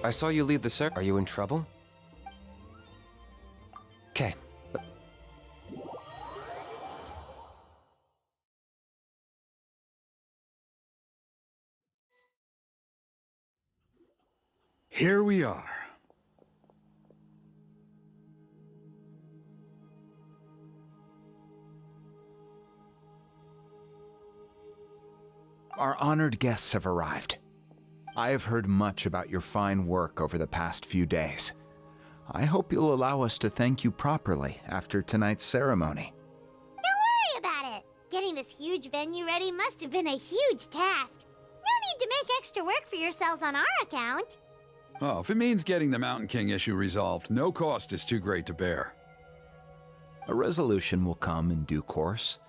I saw you leave the cir- Are you in trouble? Okay. Here we are. Our honored guests have arrived. I have heard much about your fine work over the past few days. I hope you'll allow us to thank you properly after tonight's ceremony. Don't worry about it. Getting this huge venue ready must have been a huge task. No need to make extra work for yourselves on our account. Oh, if it means getting the Mountain King issue resolved, no cost is too great to bear. A resolution will come in due course,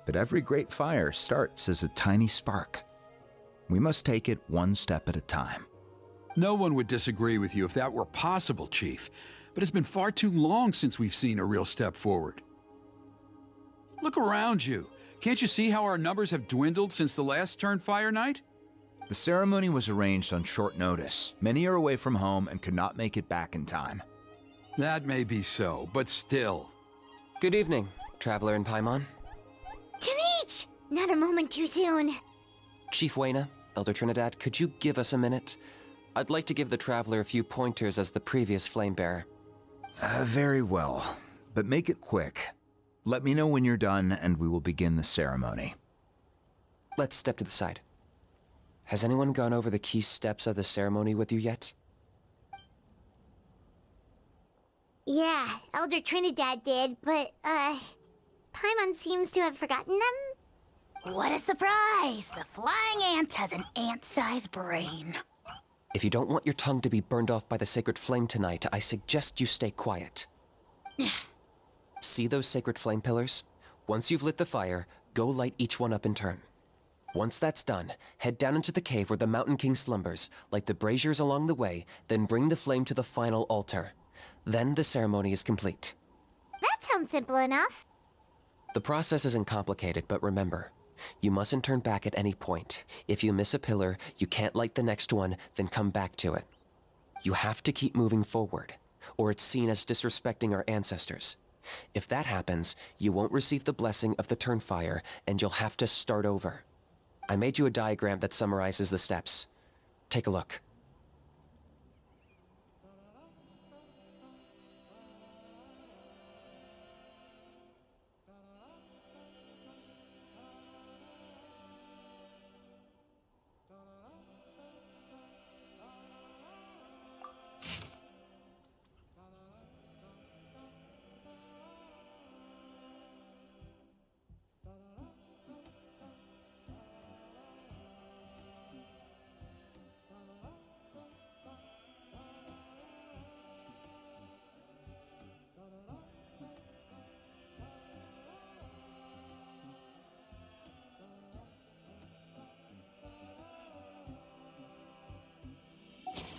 but every great fire starts as a tiny spark. We must take it one step at a time. No one would disagree with you if that were possible, Chief, but it's been far too long since we've seen a real step forward. Look around you. Can't you see how our numbers have dwindled since the last Turnfire night? The ceremony was arranged on short notice. Many are away from home and could not make it back in time. That may be so, but still. Good evening, Traveler in Paimon. Kinich! Not a moment too soon. Chief Wayna, Elder Trinidad, could you give us a minute? I'd like to give the Traveler a few pointers as the previous Flamebearer. Very well, but make it quick. Let me know when you're done and we will begin the ceremony. Let's step to the side. Has anyone gone over the key steps of the ceremony with you yet? Yeah, Elder Trinidad did, but, Paimon seems to have forgotten them? What a surprise! The flying ant has an ant-sized brain. If you don't want your tongue to be burned off by the sacred flame tonight, I suggest you stay quiet. See those sacred flame pillars? Once you've lit the fire, go light each one up in turn. Once that's done, head down into the cave where the Mountain King slumbers, light the braziers along the way, then bring the flame to the final altar. Then the ceremony is complete. That sounds simple enough. The process isn't complicated, but remember, you mustn't turn back at any point. If you miss a pillar, you can't light the next one, then come back to it. You have to keep moving forward, or it's seen as disrespecting our ancestors. If that happens, you won't receive the blessing of the Turnfire, and you'll have to start over. I made you a diagram that summarizes the steps. Take a look.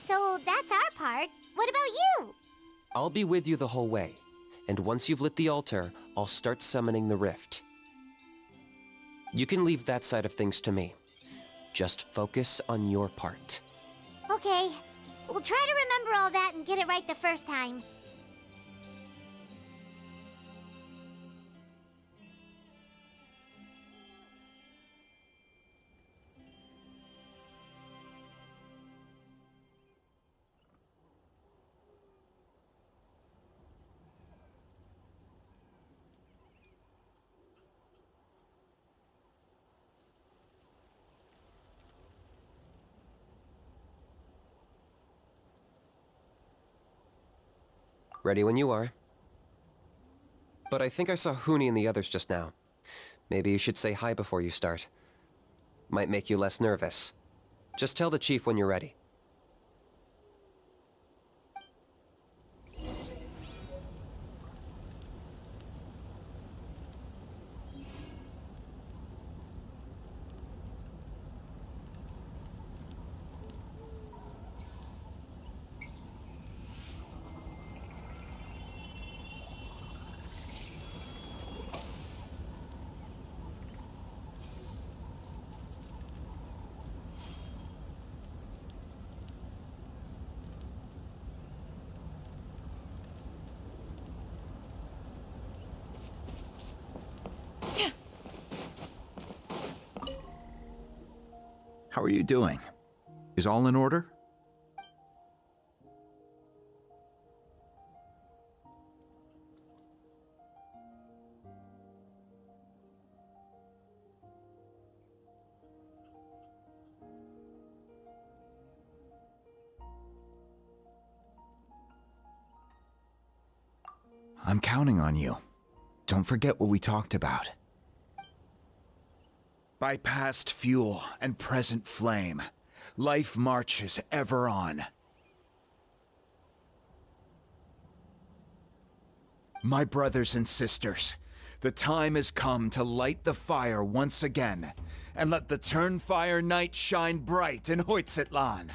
So that's our part. What about you? I'll be with you the whole way, and once you've lit the altar, I'll start summoning the rift. You can leave that side of things to me. Just focus on your part. Okay. We'll try to remember all that and get it right the first time. Ready when you are. But I think I saw Huni and the others just now. Maybe you should say hi before you start. Might make you less nervous. Just tell the chief when you're ready. are you doing? Is all in order? I'm counting on you. Don't forget what we talked about. By past fuel and present flame, life marches ever on. My brothers and sisters, the time has come to light the fire once again, and let the Turnfire night shine bright in Hoytzitlan.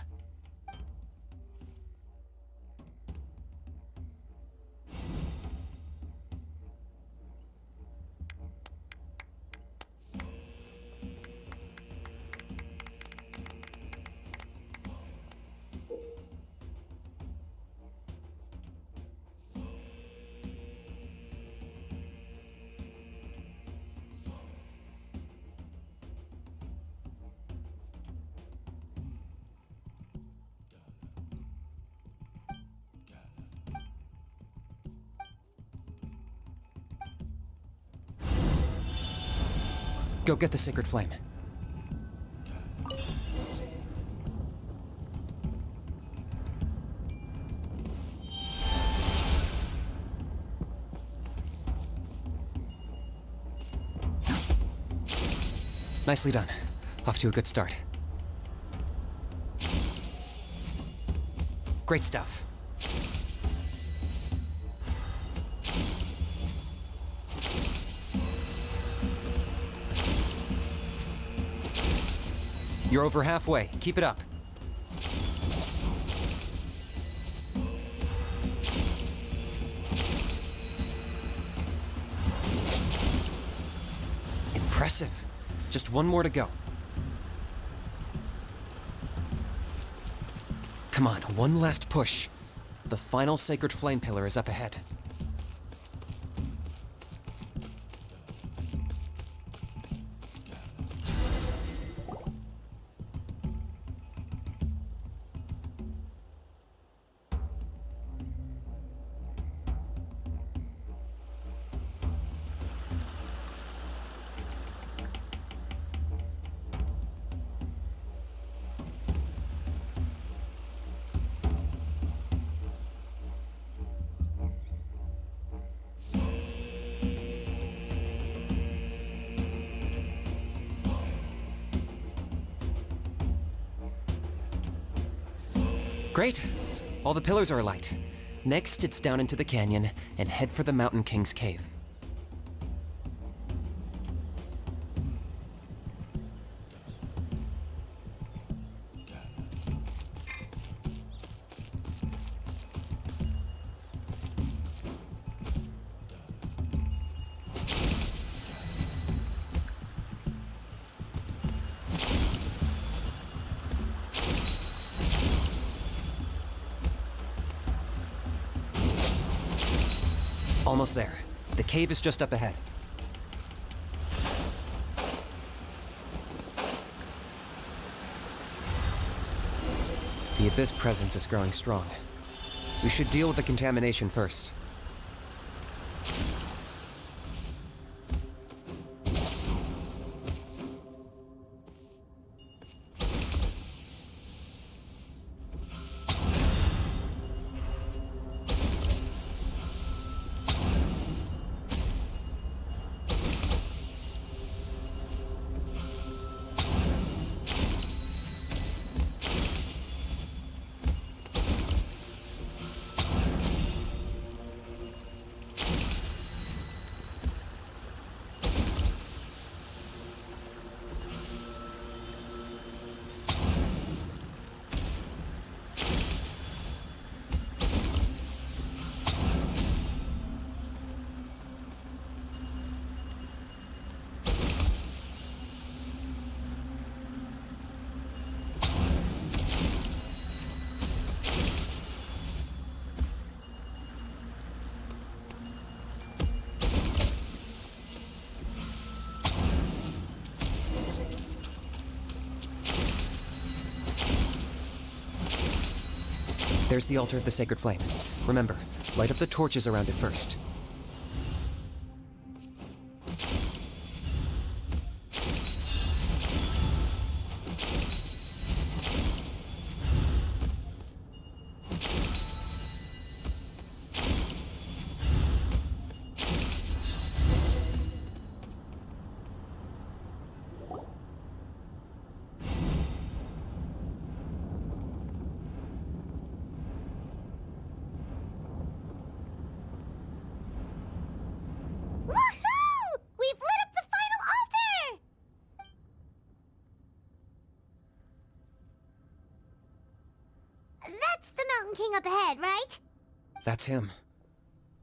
Go get the sacred flame. Nicely done. Off to a good start. Great stuff. You're over halfway. Keep it up. Impressive. Just one more to go. Come on, one last push. The final sacred flame pillar is up ahead. Great. All the pillars are alight. Next, it's down into the canyon and head for the Mountain King's cave. Almost there. The cave is just up ahead. The Abyss presence is growing strong. We should deal with the contamination first. There's the altar of the sacred flame. Remember, light up the torches around it first. Woohoo! We've lit up the final altar! That's the Mountain King up ahead, right? That's him.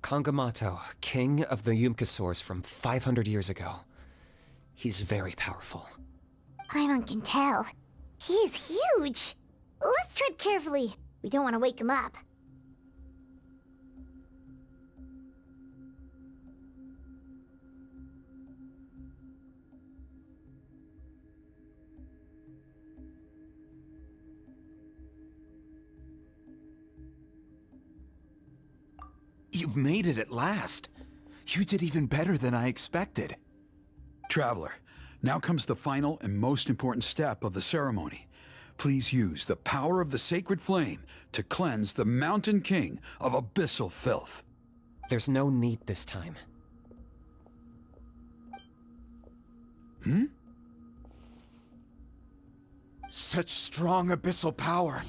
Kangamato, king of the Yumkasaurs from 500 years ago. He's very powerful. Paimon can tell. He's huge. Let's tread carefully. We don't want to wake him up. You've made it at last. You did even better than I expected. Traveler, now comes the final and most important step of the ceremony. Please use the power of the sacred flame to cleanse the Mountain King of abyssal filth. There's no need this time. Such strong abyssal power.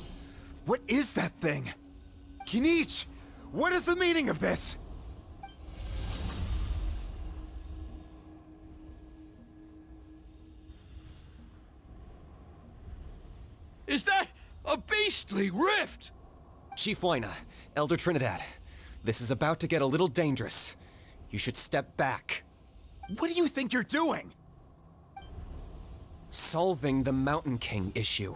What is that thing? Kinich, what is the meaning of this? Is that a beastly rift? Chief Wyna, Elder Trinidad, this is about to get a little dangerous. You should step back. What do you think you're doing? Solving the Mountain King issue.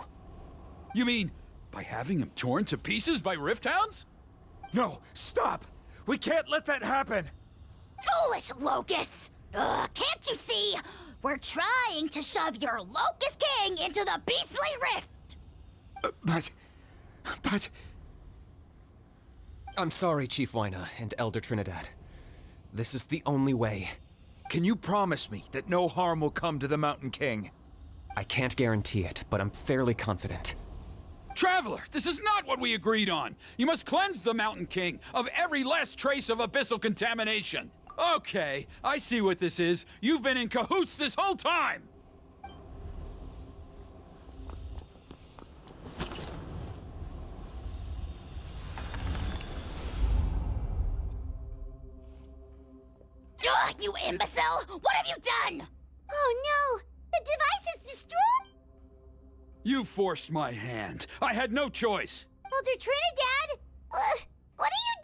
You mean by having him torn to pieces by rift hounds? No, stop! We can't let that happen! Foolish Locust! Ugh, can't you see? We're trying to shove your Locust King into the beastly rift! But... I'm sorry, Chief Wyna and Elder Trinidad. This is the only way. Can you promise me that no harm will come to the Mountain King? I can't guarantee it, but I'm fairly confident. Traveler, this is not what we agreed on. You must cleanse the Mountain King of every last trace of abyssal contamination. Okay, I see what this is. You've been in cahoots this whole time! Ugh, you imbecile! What have you done? Oh no! The device is destroyed! You forced my hand. I had no choice. Elder Trinidad! What do you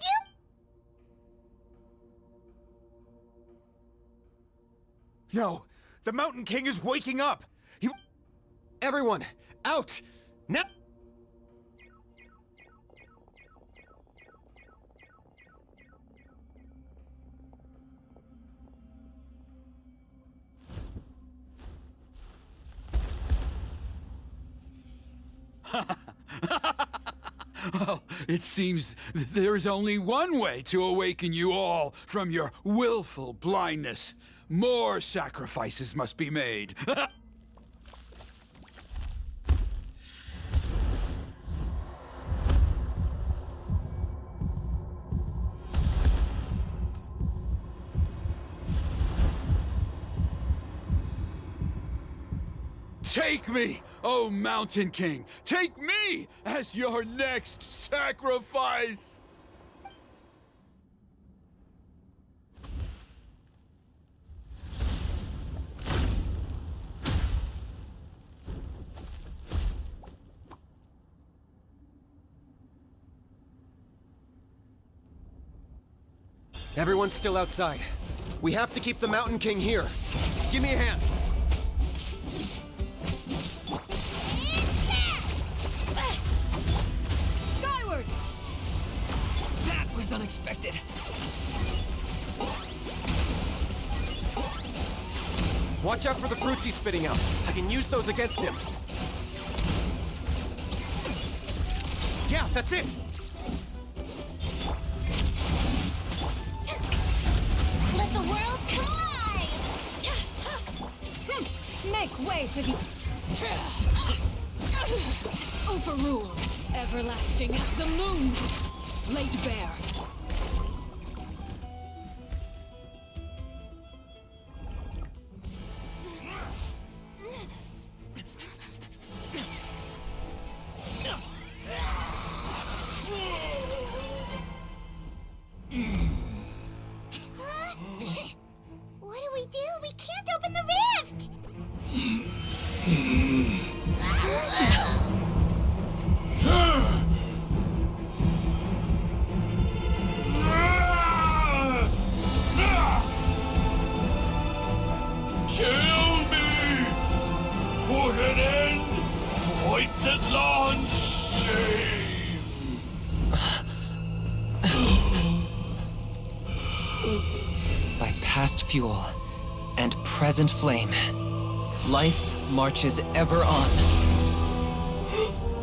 do? No! The Mountain King is waking up! Everyone, out! Now! Oh, it seems there is only one way to awaken you all from your willful blindness. More sacrifices must be made. Take me, O Mountain King! Take me as your next sacrifice! Everyone's still outside. We have to keep the Mountain King here. Give me a hand. Skyward! That was unexpected. Watch out for the fruits he's spitting out. I can use those against him. Yeah, that's it. let the world collide! Make way for the... Overruled, everlasting as the moon, laid bare. What do we do? We can't open the rift! Kill me! Put an end to Hoytzetland's shame! By past fuel and present flame, life marches ever on.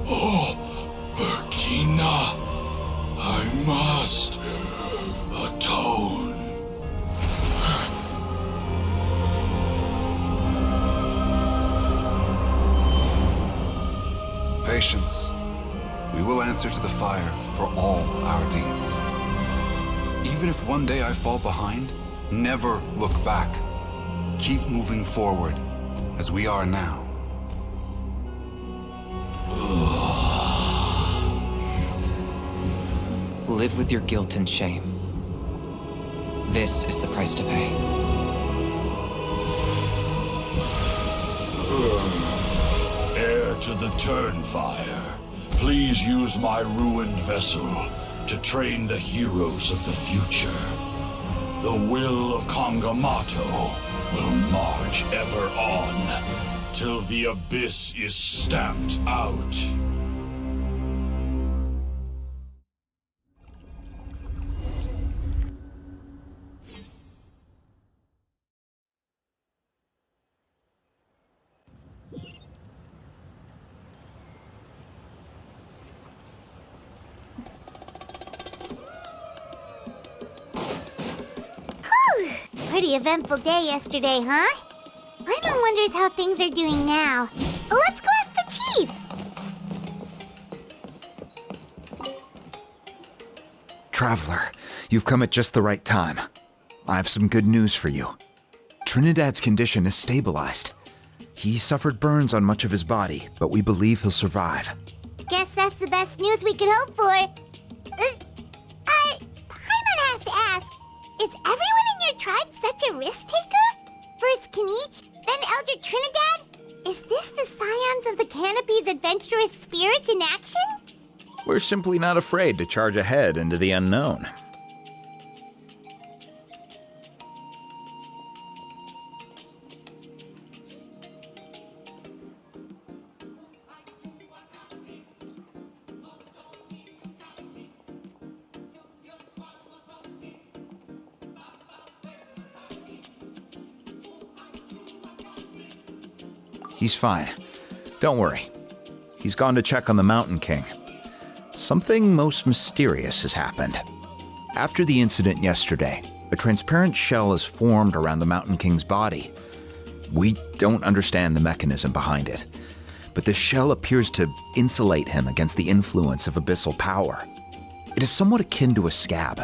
Oh, Burkina, I must atone. Patience. We will answer to the fire for all our deeds. Even if one day I fall behind, never look back. Keep moving forward, as we are now. Live with your guilt and shame. This is the price to pay. Heir to the Turnfire, please use my ruined vessel to train the heroes of the future. The will of Kangamato will march ever on, till the abyss is stamped out. Pretty eventful day yesterday, huh? Paimon wonders how things are doing now. Let's go ask the chief! Traveler, you've come at just the right time. I have some good news for you. Trinidad's condition is stabilized. He suffered burns on much of his body, but we believe he'll survive. Guess that's the best news we could hope for. Paimon has to ask, is everyone in your tribe such a risk taker? First Kinich, then Elder Trinidad? Is this the Scions of the Canopy's adventurous spirit in action? We're simply not afraid to charge ahead into the unknown. He's fine. Don't worry. He's gone to check on the Mountain King. Something most mysterious has happened. After the incident yesterday, a transparent shell has formed around the Mountain King's body. We don't understand the mechanism behind it, but the shell appears to insulate him against the influence of abyssal power. It is somewhat akin to a scab,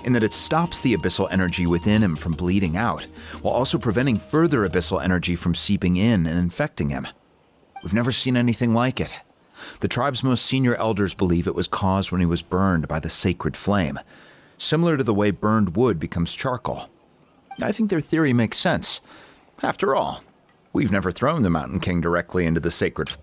in that it stops the abyssal energy within him from bleeding out, while also preventing further abyssal energy from seeping in and infecting him. We've never seen anything like it. The tribe's most senior elders believe it was caused when he was burned by the sacred flame, similar to the way burned wood becomes charcoal. I think their theory makes sense. After all, we've never thrown the Mountain King directly into the sacred flame.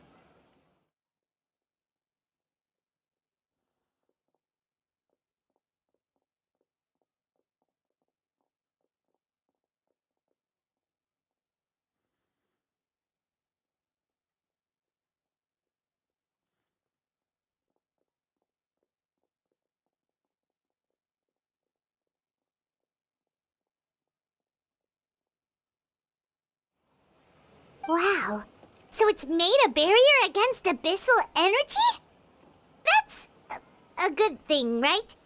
Wow. So it's made a barrier against abyssal energy? That's a good thing, right?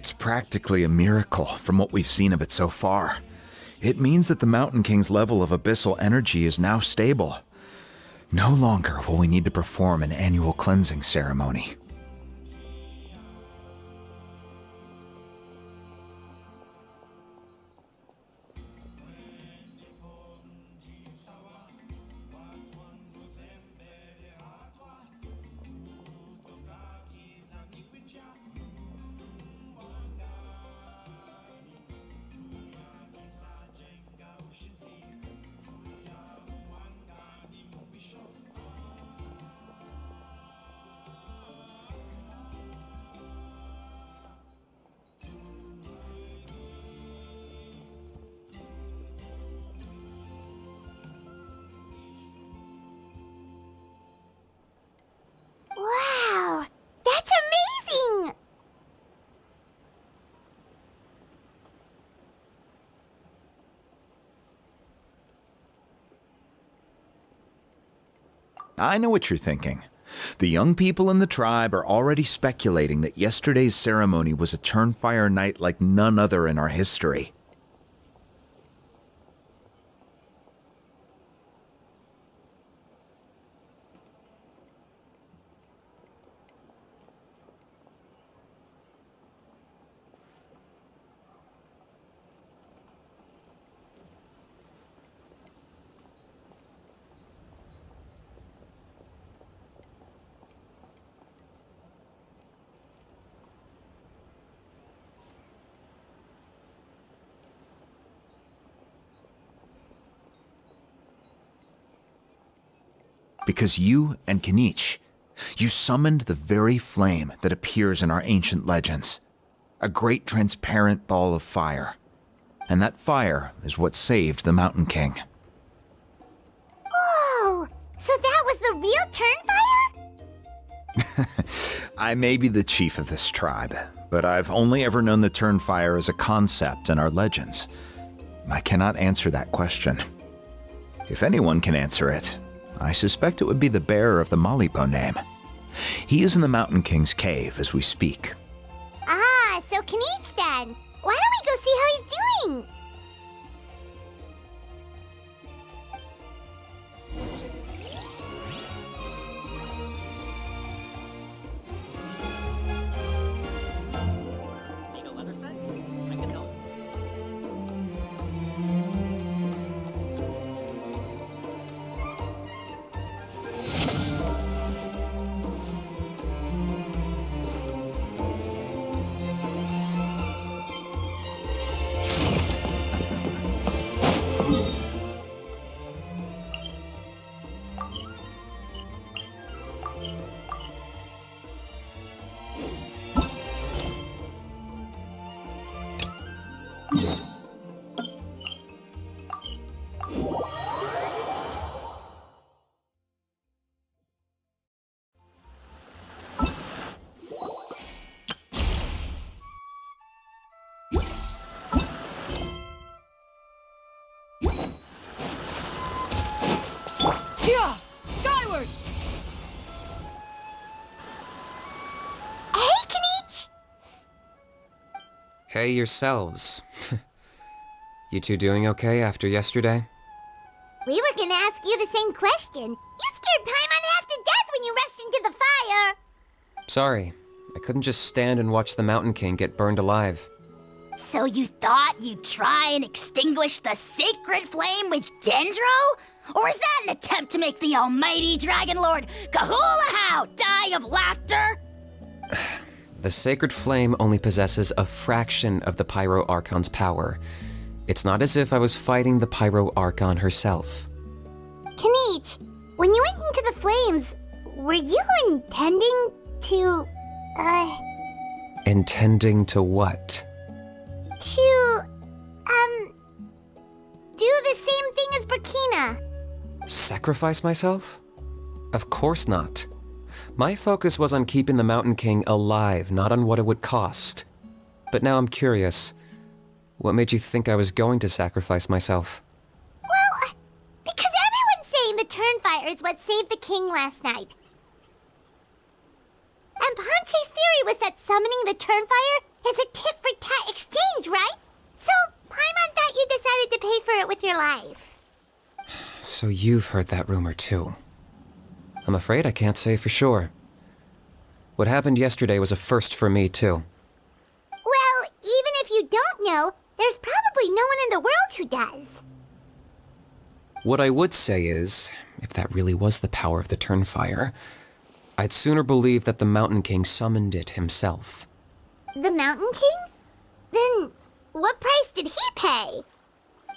It's practically a miracle from what we've seen of it so far. It means that the Mountain King's level of abyssal energy is now stable. No longer will we need to perform an annual cleansing ceremony. Wow! That's amazing! I know what you're thinking. The young people in the tribe are already speculating that yesterday's ceremony was a Turnfire night like none other in our history. Because you and Kinich, you summoned the very flame that appears in our ancient legends. A great transparent ball of fire. And that fire is what saved the Mountain King. Whoa! So that was the real Turnfire? I may be the chief of this tribe, but I've only ever known the Turnfire as a concept in our legends. I cannot answer that question. If anyone can answer it, I suspect it would be the bearer of the Malibo name. He is in the Mountain King's cave as we speak. Ah, so Kinich then. Why don't we go see how he's doing? Yeah! Skyward! Hey, Kinich! Hey yourselves. You two doing okay after yesterday? We were gonna ask you the same question. You scared Paimon half to death when you rushed into the fire. Sorry, I couldn't just stand and watch the Mountain King get burned alive. So you thought you'd try and extinguish the sacred flame with Dendro? Or is that an attempt to make the almighty Dragon Lord Kahulahau die of laughter? The sacred flame only possesses a fraction of the Pyro Archon's power. It's not as if I was fighting the Pyro Archon herself. Kinich, when you went into the flames, were you intending to, Intending to what? do the same thing as Burkina? Sacrifice myself? Of course not. My focus was on keeping the Mountain King alive, not on what it would cost. But now I'm curious. What made you think I was going to sacrifice myself? Well, because everyone's saying the Turnfire is what saved the king last night. And Ponche's theory was that summoning the Turnfire It's a tit-for-tat exchange, right? So, Paimon thought you decided to pay for it with your life. So you've heard that rumor too. I'm afraid I can't say for sure. What happened yesterday was a first for me too. Well, even if you don't know, there's probably no one in the world who does. What I would say is, if that really was the power of the Turnfire, I'd sooner believe that the Mountain King summoned it himself. The Mountain King? Then, what price did he pay?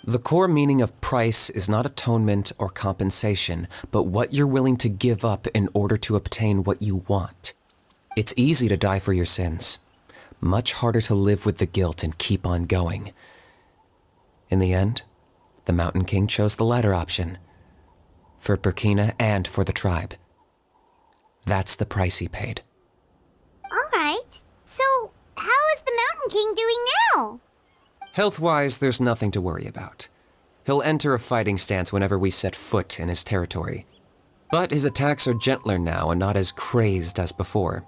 The core meaning of price is not atonement or compensation, but what you're willing to give up in order to obtain what you want. It's easy to die for your sins. Much harder to live with the guilt and keep on going. In the end, the Mountain King chose the latter option. For Burkina and for the tribe. That's the price he paid. Alright, so how is the Mountain King doing now? Health-wise, there's nothing to worry about. He'll enter a fighting stance whenever we set foot in his territory. But his attacks are gentler now and not as crazed as before.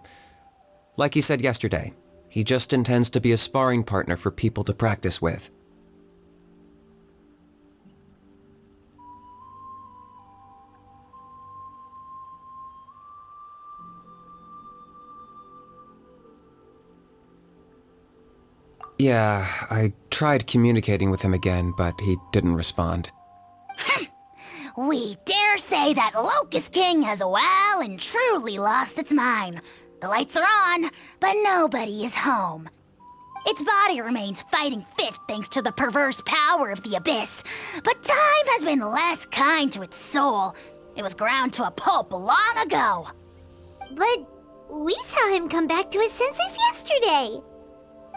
Like he said yesterday, he just intends to be a sparring partner for people to practice with. Yeah, I tried communicating with him again, but he didn't respond. We dare say that Locust King has well and truly lost its mind. The lights are on, but nobody is home. Its body remains fighting fit thanks to the perverse power of the Abyss, but time has been less kind to its soul. It was ground to a pulp long ago. But we saw him come back to his senses yesterday.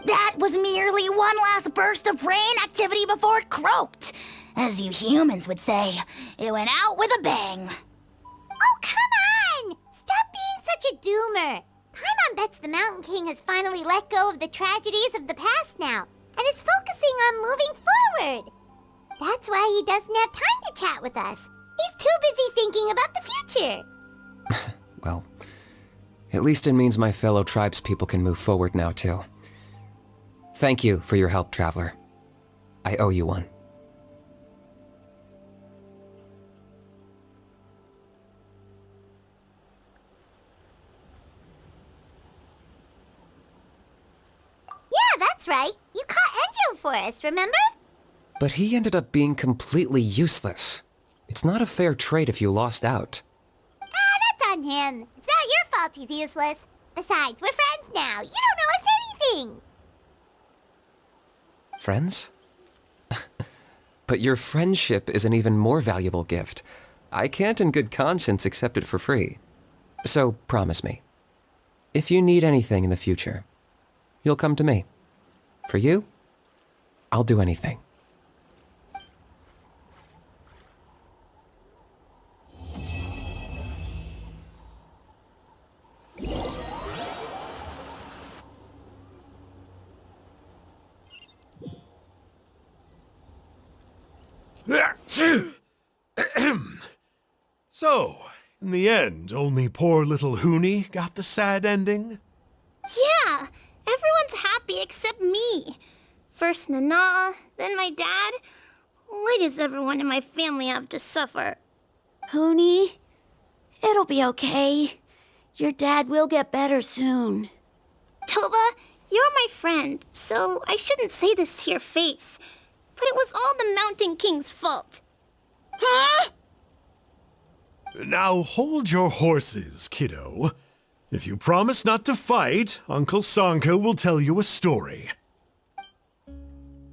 That was merely one last burst of brain activity before it croaked. As you humans would say, it went out with a bang. Oh, come on! Stop being such a doomer. Paimon bets the Mountain King has finally let go of the tragedies of the past now, and is focusing on moving forward. That's why he doesn't have time to chat with us. He's too busy thinking about the future. Well, at least it means my fellow tribespeople can move forward now too. Thank you for your help, Traveler. I owe you one. Yeah, that's right. You caught Enjo for us, remember? But he ended up being completely useless. It's not a fair trade if you lost out. That's on him. It's not your fault he's useless. Besides, we're friends now. You don't know us anything. Friends? But your friendship is an even more valuable gift. I can't in good conscience accept it for free. So promise me, if you need anything in the future, you'll come to me. For you, I'll do anything. So, in the end, only poor little Hoonie got the sad ending? Yeah, everyone's happy except me. First Nana, then my dad. Why does everyone in my family have to suffer? Hoonie, it'll be okay. Your dad will get better soon. Toba, you're my friend, so I shouldn't say this to your face. But it was all the Mountain King's fault. Huh? Now hold your horses, kiddo. If you promise not to fight, Uncle Sanka will tell you a story.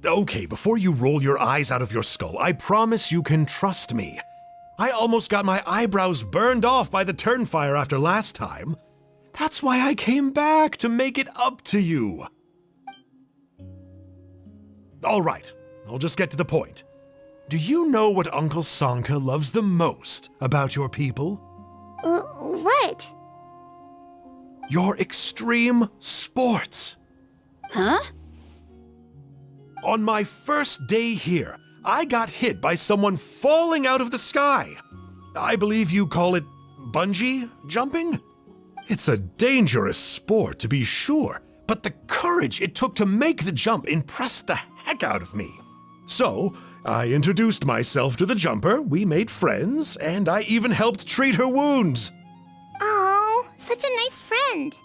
Okay, before you roll your eyes out of your skull, I promise you can trust me. I almost got my eyebrows burned off by the Turnfire after last time. That's why I came back, to make it up to you. All right, I'll just get to the point. Do you know what Uncle Sanka loves the most about your people? What? Your extreme sports. Huh? On my first day here, I got hit by someone falling out of the sky. I believe you call it bungee jumping? It's a dangerous sport, to be sure, but the courage it took to make the jump impressed the heck out of me. So, I introduced myself to the jumper, we made friends, and I even helped treat her wounds. Oh, such a nice friend.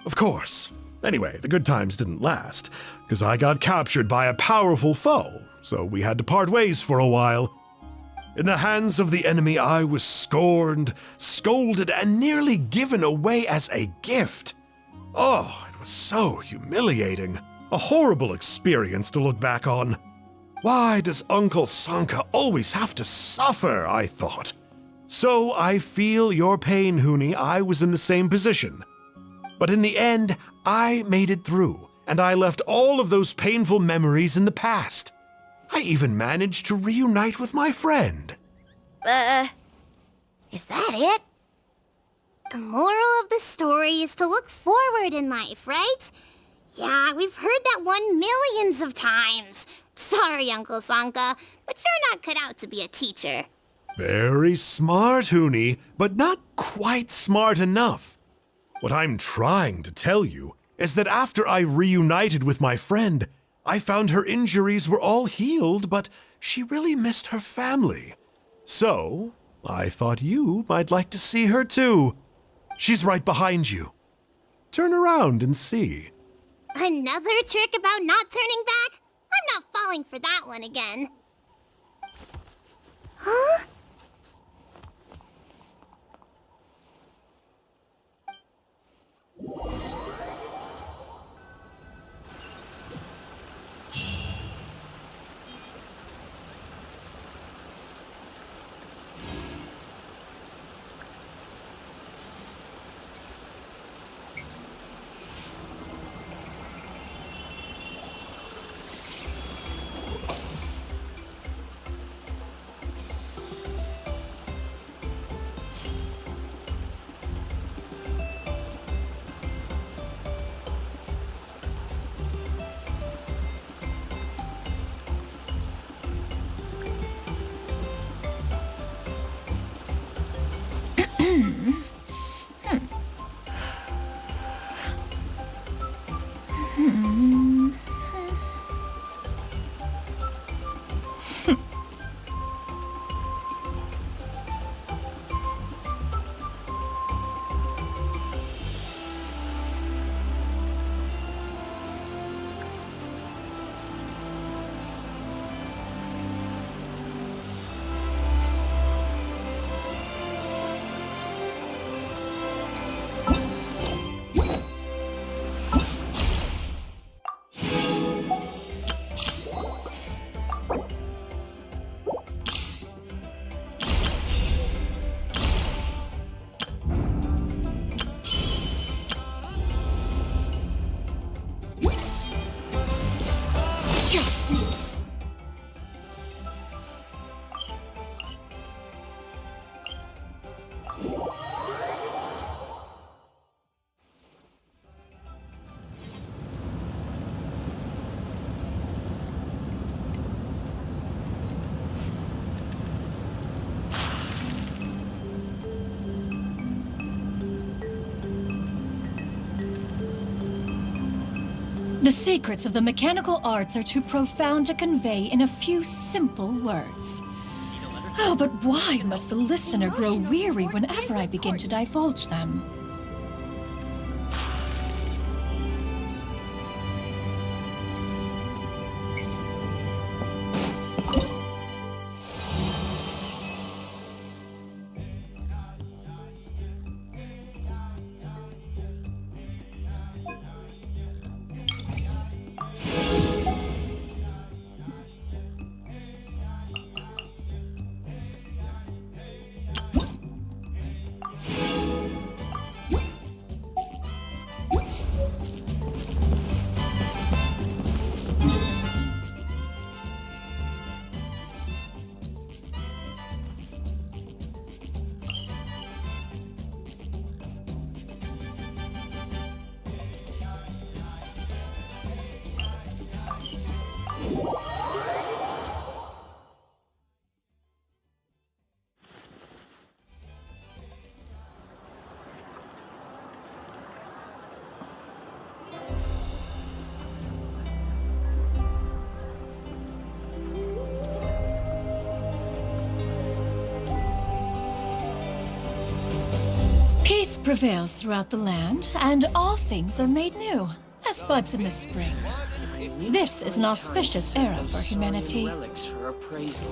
Of course. Anyway, the good times didn't last, because I got captured by a powerful foe, so we had to part ways for a while. In the hands of the enemy, I was scorned, scolded, and nearly given away as a gift. Oh, it was so humiliating. A horrible experience to look back on. Why does Uncle Sanka always have to suffer, I thought. So I feel your pain, Huni. I was in the same position. But in the end, I made it through, and I left all of those painful memories in the past. I even managed to reunite with my friend. Is that it? The moral of the story is to look forward in life, right? Yeah, we've heard that one millions of times. Sorry, Uncle Sanka, but you're not cut out to be a teacher. Very smart, Huni, but not quite smart enough. What I'm trying to tell you is that after I reunited with my friend, I found her injuries were all healed, but she really missed her family. So, I thought you might like to see her too. She's right behind you. Turn around and see. Another trick about not turning back? I'm not falling for that one again. Huh? The secrets of the mechanical arts are too profound to convey in a few simple words. Oh, but why must the listener grow weary whenever I begin to divulge them? prevails throughout the land, and all things are made new, as buds in the spring. This is an auspicious era for humanity. Relics for appraisal.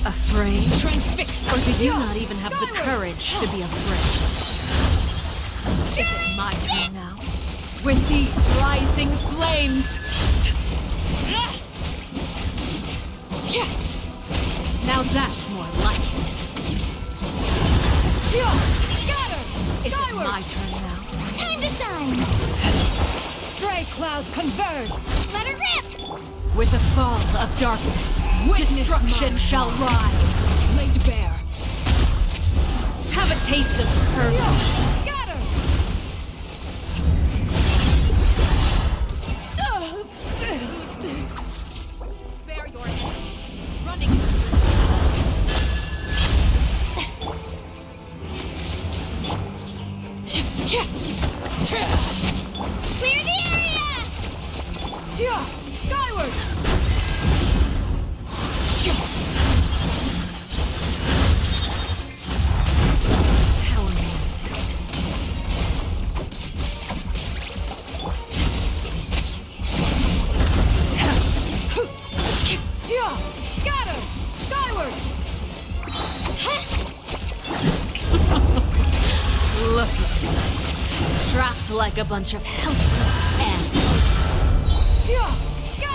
Afraid? Transfixed! Or do you not even have the courage to be afraid? Is it my turn now? With these rising flames! Now that's more like it. Is it my turn now? Time to shine! Stray clouds converge! Let her rip! With the fall of darkness, destruction shall rise. Laid bare. Have a taste of purge. Spare your energy. Running is Clear the area! skyward! How amazing. Scatter! Skyward! Look at it. Trapped like a bunch of helpless animals.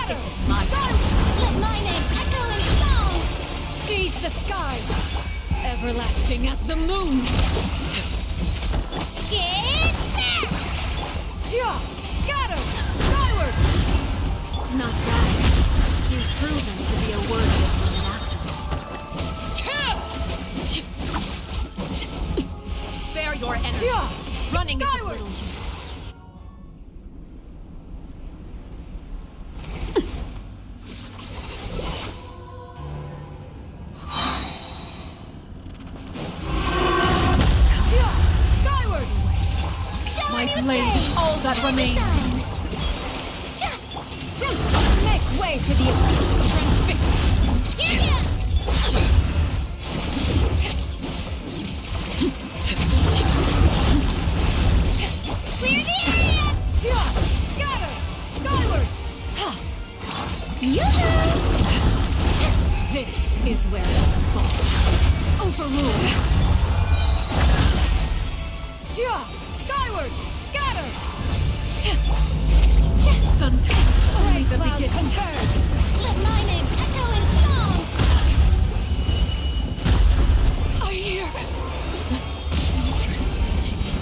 Is it my turn? Let my name echo in song! Seize the skies, everlasting as the moon. Get back! Scatter! Skyward! Not bad. You've proven to be a worthy of one after all. Spare your energy. Running is of little use. My blade is all that remains. Make way for the transfixed. Clear the area! Scatter! Skyward! This is where it will fall. Overruled. Skyward! Scatter! Sometimes only the beginning. Let my name echo in song! I hear children singing.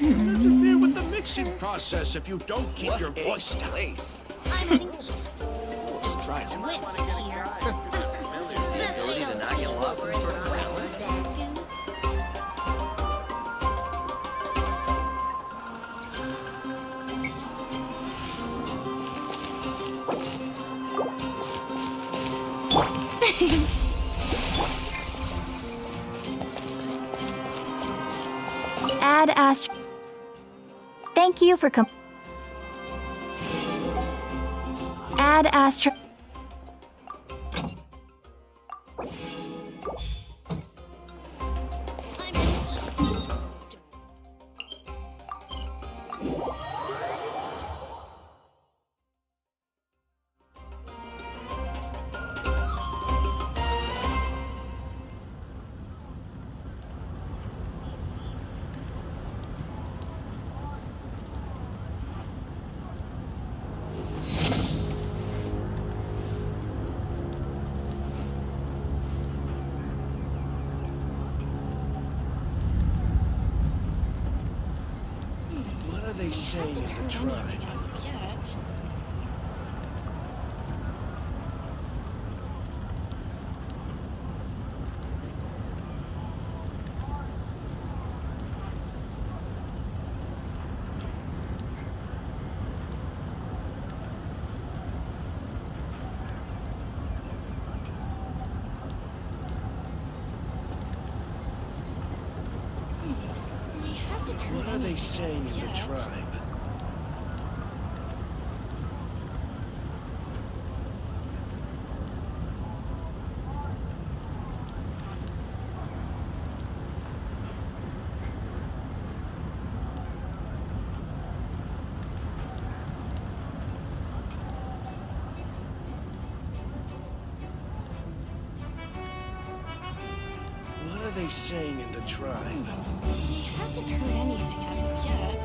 Interfere with the mixing process if you don't keep your voice down. I'm an English. Surprising. Here. Maybe I'll lose some sort of talent. Add Astro. Thank you for Add Astro. What are they saying in the tribe? What are they saying in the tribe? What are they saying in the tribe? We haven't heard anything as of yet.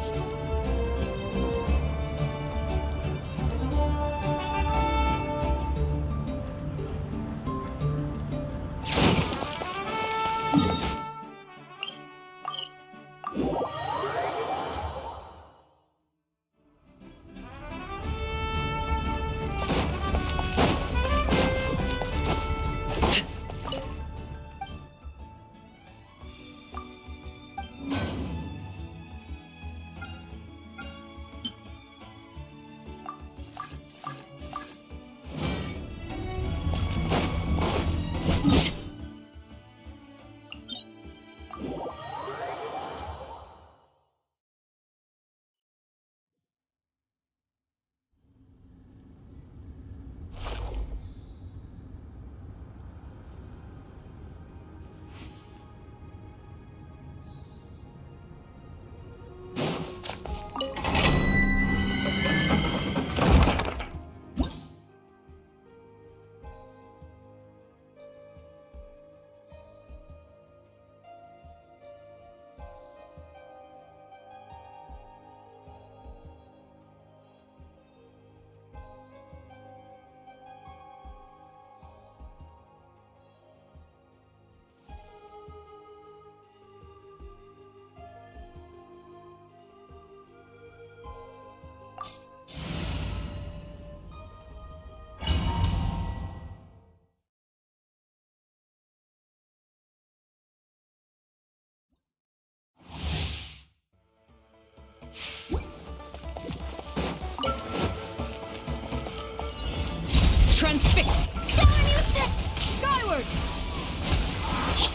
Transfix! Shower music! Skyward!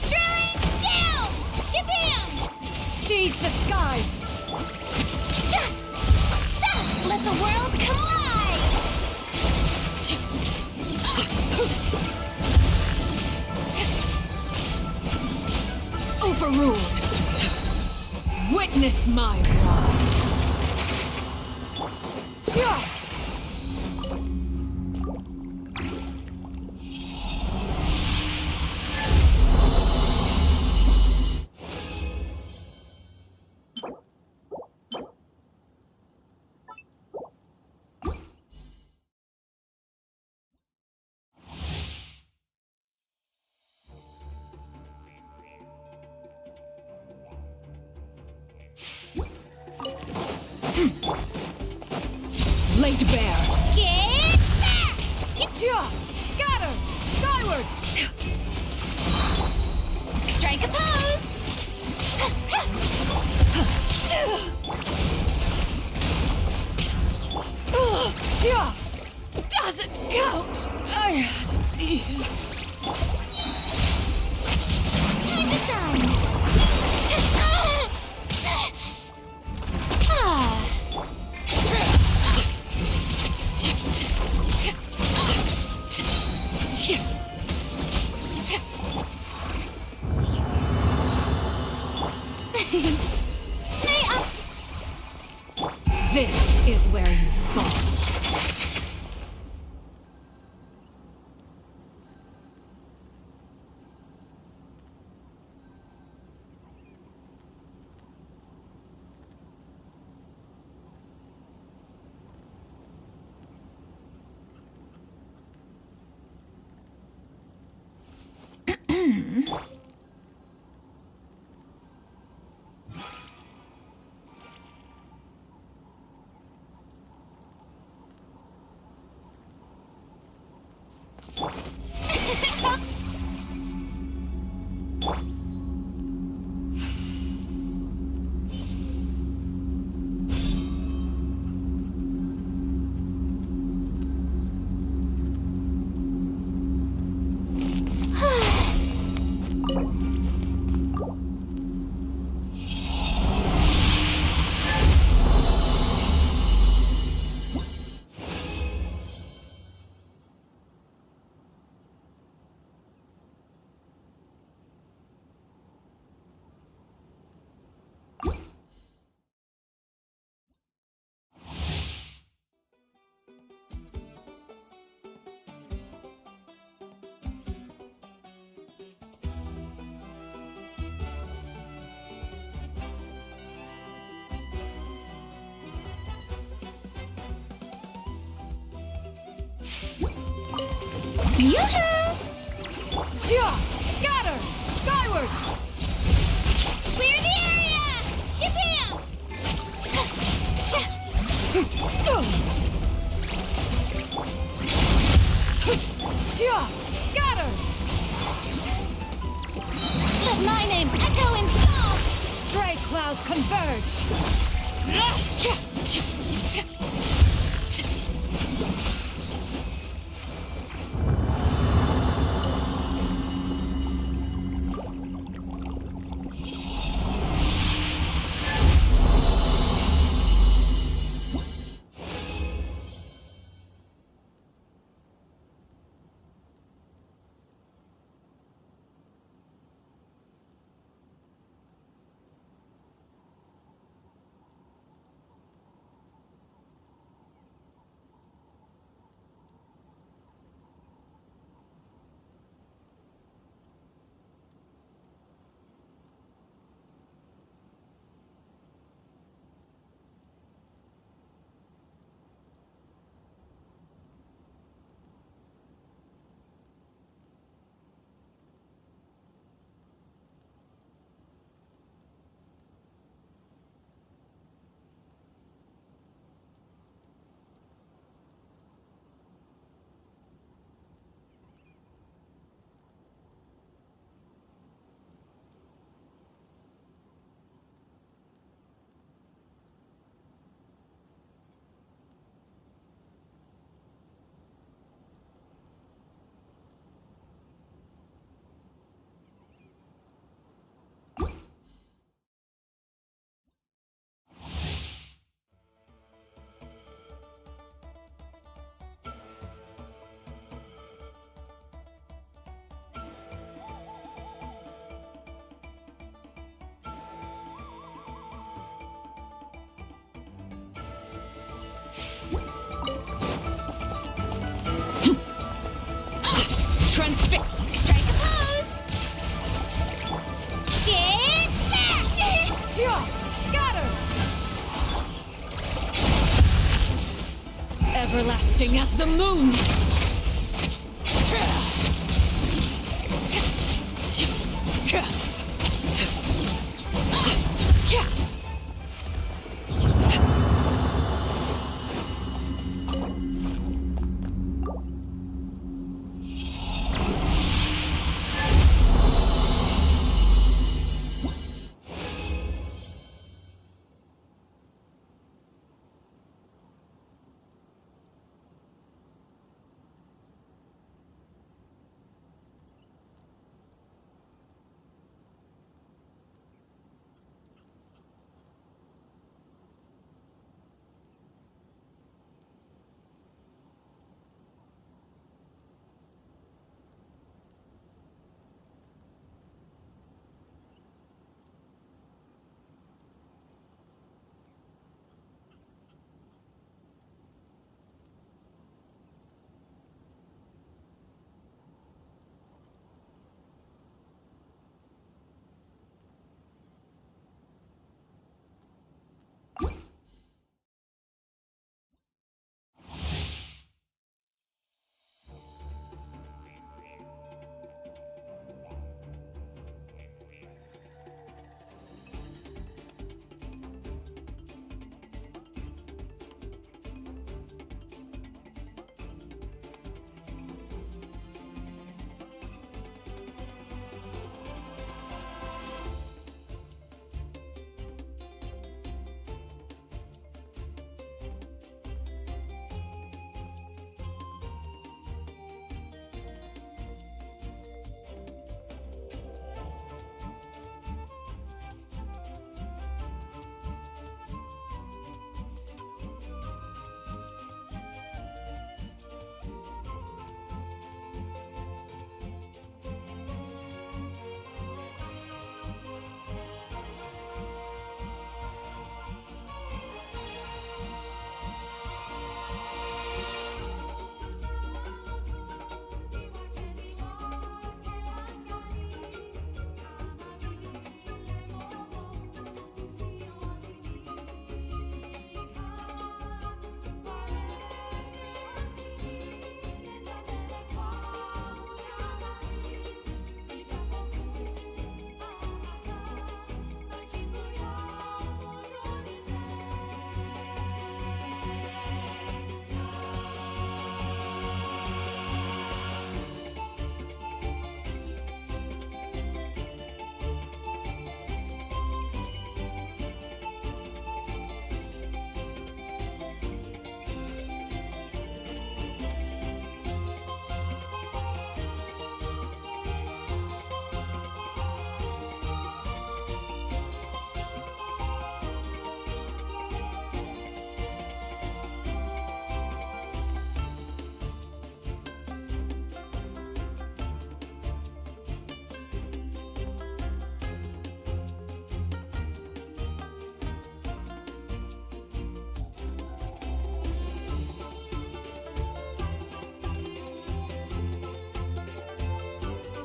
Drilling down! Shabam! Seize the skies! Let the world come alive! Overruled! Witness my rise! Yeah! Laid bare. Get back! Here! Scatter! Skyward! Strike a pose! Yeah, doesn't count. I hadn't eaten. Time to shine! Ah. This is where you fall. Yoo-hoo! Yeah, scatter! Skyward! Clear the area! Shabam! Yeah, scatter! Let my name echo in song! Stray clouds converge! Transfix! Strike a pose! Get back! Yeah, scatter! Everlasting as the moon!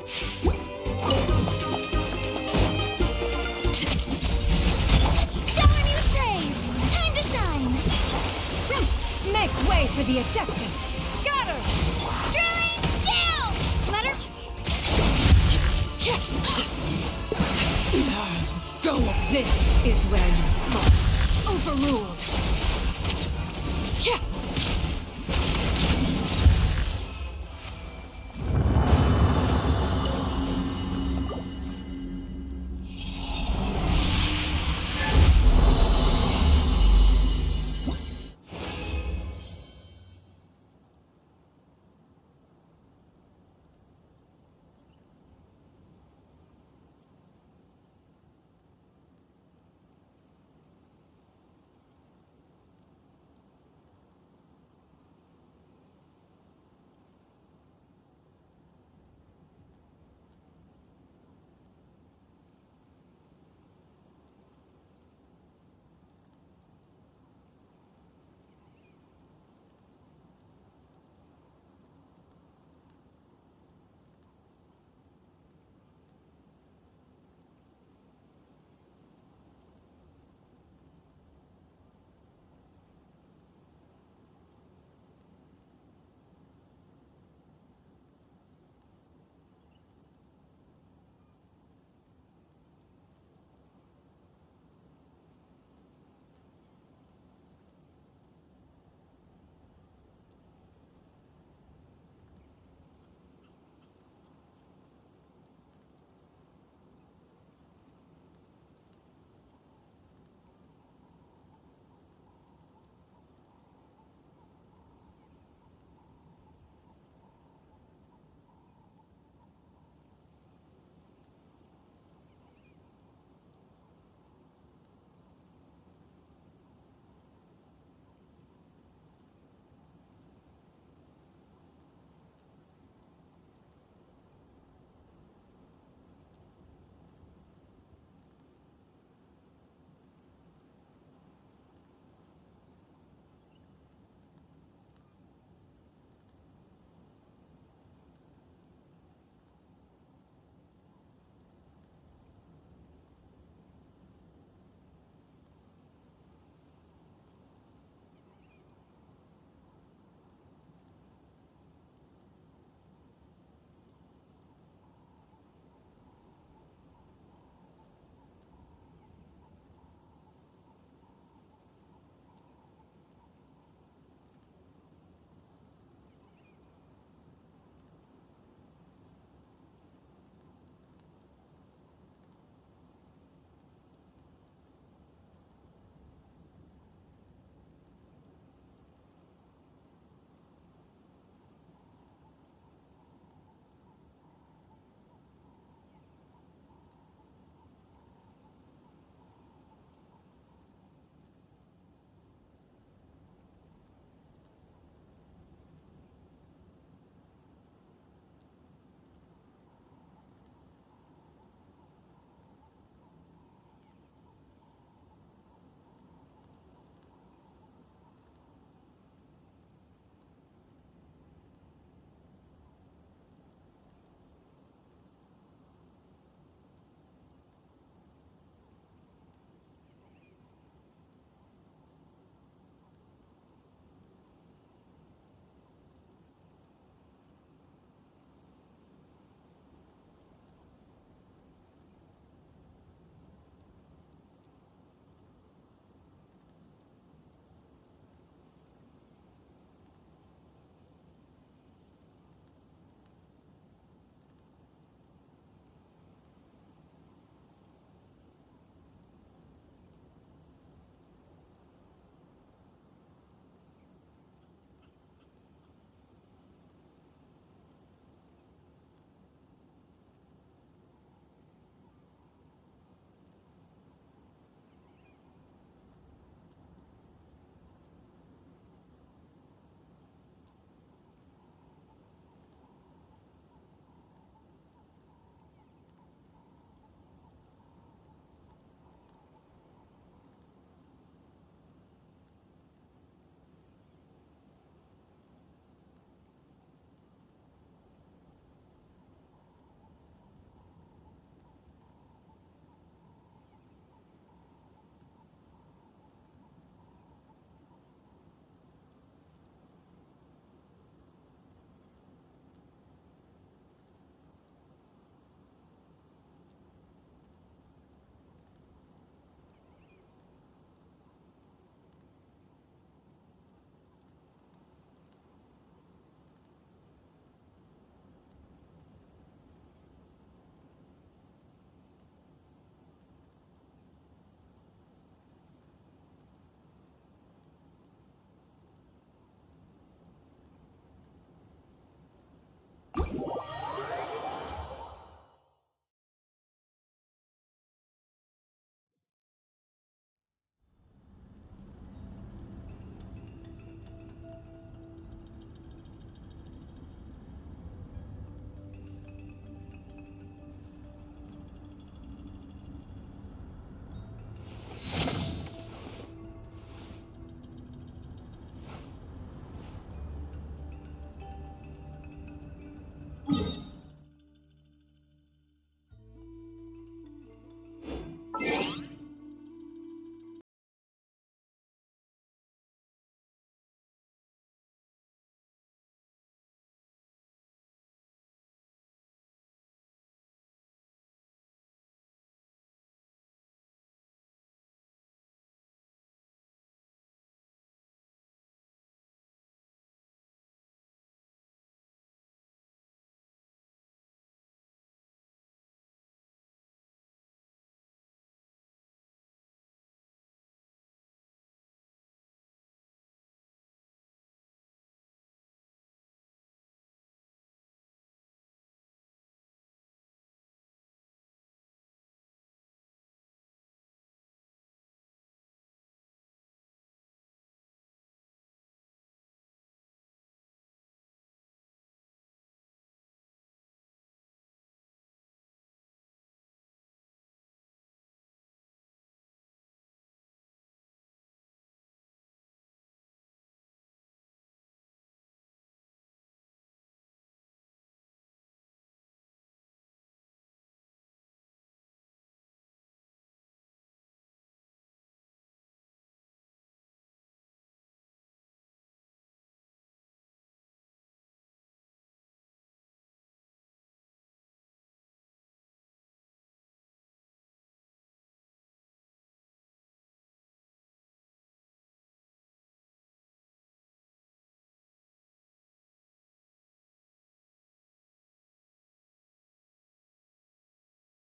Shower me with praise! Time to shine! Make way for the Adeptus! Scatter! Drilling down! Let her... Go! This is where you fall. Overruled!